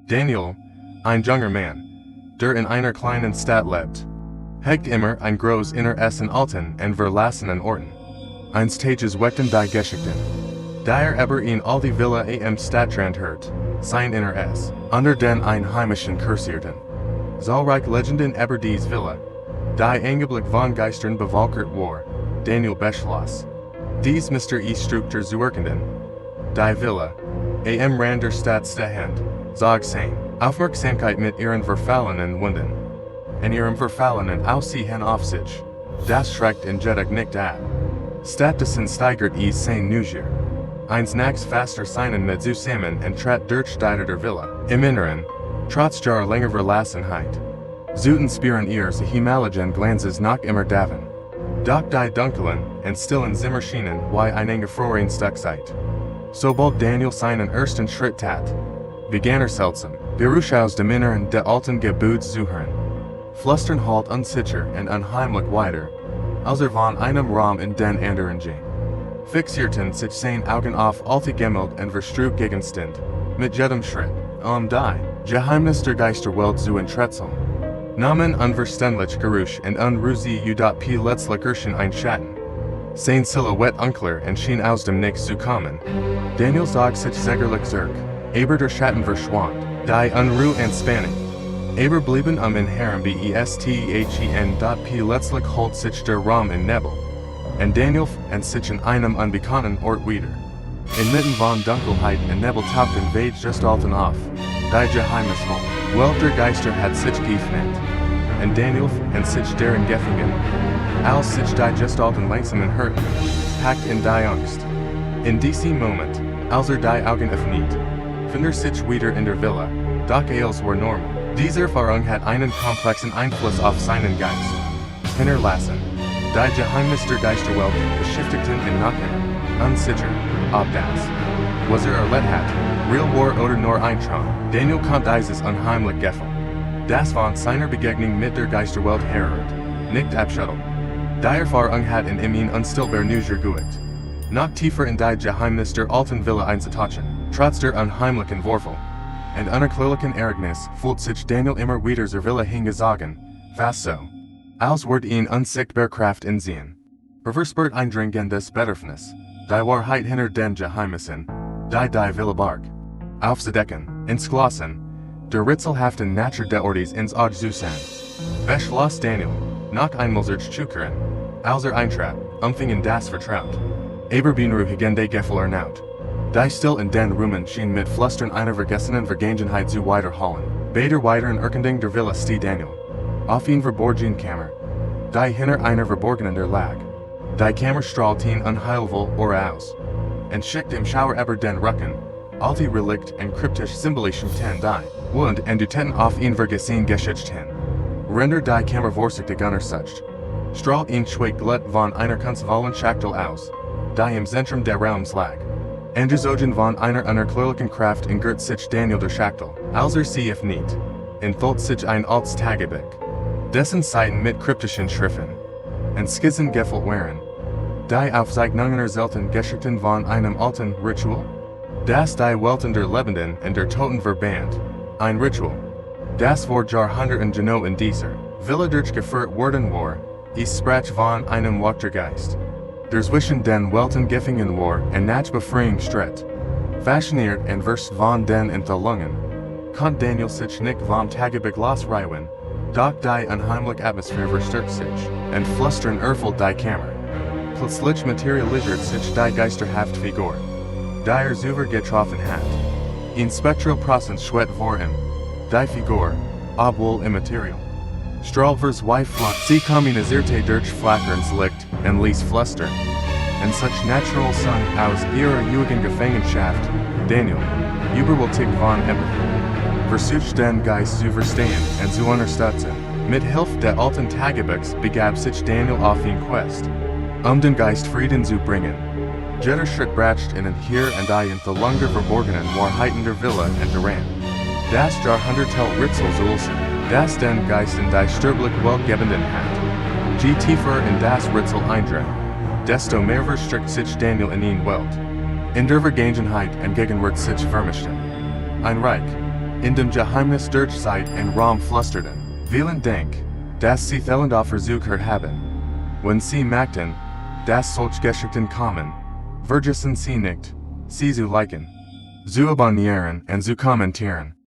Daniel, ein junger Mann, der in einer kleinen Stadt lebt. Hegt immer ein groß inner Essen alten und verlassenen Orten. Eins Tages weckten die Geschichten. Der aber in all die Villa am Stadtrand hört, sein inner S, unter den Einheimischen kursierten. Zahlreich Legenden über dies Villa, die angeblich von Geistern bevolkert war, Daniel beschloss. Dies Mr. E. Struktur zu erkunden. Die Villa, am Rand der Stadt stehend, zog sein Aufmerksamkeit mit ihren verfallenen Wunden. In ihrem verfallenen Aussehen auf sich. Das schreckt in Jeddah nicht ab. Stattdessen steigert es sein Neugier. Eins nachts faster seinen mit zusammen und trat durch der Villa. Im Inneren, trotz der länger Verlassenheit. Zuten spüren ihre himmlischen Glanzes noch immer daven. Doch die dunklen und stillen Zimmer schienen wie ein gefroren Stückzeit. Sobald Daniel seinen ersten Schritt tat, begann seltsam, Geräusche aus dem Inneren der alten Gebäude zu hören. Flüstern halt unsicher und unheimlich weiter, als von einem Raum in den anderen ging. Fixierten sich seine Augen auf alte Gemälde und Verstruk Gegenstände, mit jedem Schritt, die Geheimnis der Geisterwelt zu enträtseln. Namen unverständlich Geräusch und unruhig plötzlich erschien ein Schatten. Seine Silhouette unklar und schien aus dem Nichts zu kommen. Daniel zog sich sägerlich zurück, aber der Schatten verschwand, die Unruhe und Spannung. Aber blieben in Herren besten plötzlich holt sich der Raum in Nebel. Und Daniel und sich in einem unbekannten Ort wieder. Inmitten von Dunkelheit und Nebel tauchten beide Gestalten auf. Die geheimnisvolle Welt der Geister hat sich geöffnet. Und Daniel und sich darin gefangen. Als sich die Gestalten langsam hörten, packt in die Angst. In diesem Moment, als die Augen öffnet, fand sich wieder in der Villa, doch alles war normal. Diese Erfahrung hat einen komplexen Einfluss auf seinen Geist. Hinterlassen. Die Geheimnis der Geisterwelt beschäftigten ihn noch immer. Unsicher, ob das, was erlebt hat, real war oder nur ein Traum. Daniel konnte dieses unheimlich Gefühl, das von seiner Begegnung mit der Geisterwelt herrührt, nicht abschütteln. Die Erfahrung hat in ihm unstillbar Neugier geweckt. Noch tiefer in die Geheimnis der alten Villa einzutauchen, trotz der unheimlichen Vorfall. Und unerklärlichen Ereignis fühlt sich Daniel immer wieder zur Villa hingezogen, fast so, als würde ihn unsichtbar Kraft in sehen. Verspürt Eindringen des Bedürfnis, die Wahrheit hinter den Geheimnissen, die Villa barg. Aufzudecken, entschlossen, der rätselhaften Natur der Ortes ins Auge zu sehen. Beschloss Daniel, noch einmal sich zu kehren, als eintrat, empfingen das Vertraut. Aber beunruhigen die Gefühle erneut. Die still in den Räumen schien mit Flüstern einer vergessenen Vergangenheit zu wiederholen. Bei der weiteren Erkundung der Villa stieg Daniel. Auf ihn verborgen Kammer. Die hinter einer verborgenen der lag. Die Kammer strahlt ihn unheilvoll aus. Und schickt im Schauer über den Rücken. Alte Relikt und kryptisch Symbolischen ten die Wund und Duteten auf ihn vergessen Geschichten. Render die Kammer vorsichtig unersucht. Strahlt ihn schweig glatt von einer kunstvollen Schachtel aus, die im Zentrum der Raums lag. Angezogen von einer unerklärlichen Kraft ingert sich Daniel der Schachtel, als sie öffnet, entfällt sich ein altes Tagebuch. Dessen Seiten mit kryptischen Schriften und Skizzen gefüllt waren. Die Aufzeichnungen erzählten Geschichten von einem alten Ritual, das die Welten der Lebenden und der Toten verband. Ein Ritual, das vor Jahrhunderten genau in dieser Villa durchgeführt worden war, ist sprach von einem Wachtergeist. Der zwischen den Welten gefangen war und nach Befreiung stritt. Fasziniert und verst von den Enthüllungen, konnte Daniel sich nicht vom Tagebuch losreißen, doch die unheimliche Atmosphäre verstärkt sich, und Flüstern erfüllt die Kammer. Plötzlich materialisiert sich die geisterhafte Figur, die Zuver getroffen hat. In spektral Prozent schwett vor ihm, die Figur, obwohl immaterial. Strahlt wie Flach, sie kommunisierte durch flackerns Licht und ließ flüstern. Und such natural Son aus ihrer ewigen Gefangenschaft, Daniel, überwältigt von Empathy. Versucht den Geist zu verstehen und zu unterstützen. Mit Hilfe der alten Tagebuchs begab sich Daniel auf den Quest, den Geist Frieden zu bringen. Jeder Schritt bracht ihnen hier und da in die lange verborgenen Wahrheiten der Villa und daran. Das Jahrhundertel Rätsel zu lösen, das den Geist in die sterblich Weltgebenden hat. Je tiefer in das Rätsel eindringt, desto mehr verstrickt sich Daniel in ihn Welt. In der Vergangenheit und Gegenwart sich vermischten. Ein Reich, In dem Geheimnis durch Zeit und Raum flusterten, vielen Dank, dass Sie Thelendoffer zugehört haben. Wenn Sie magten, dass solche Geschichten kommen, vergessen Sie nicht, sie zu liken, zu abonnieren und zu kommentieren.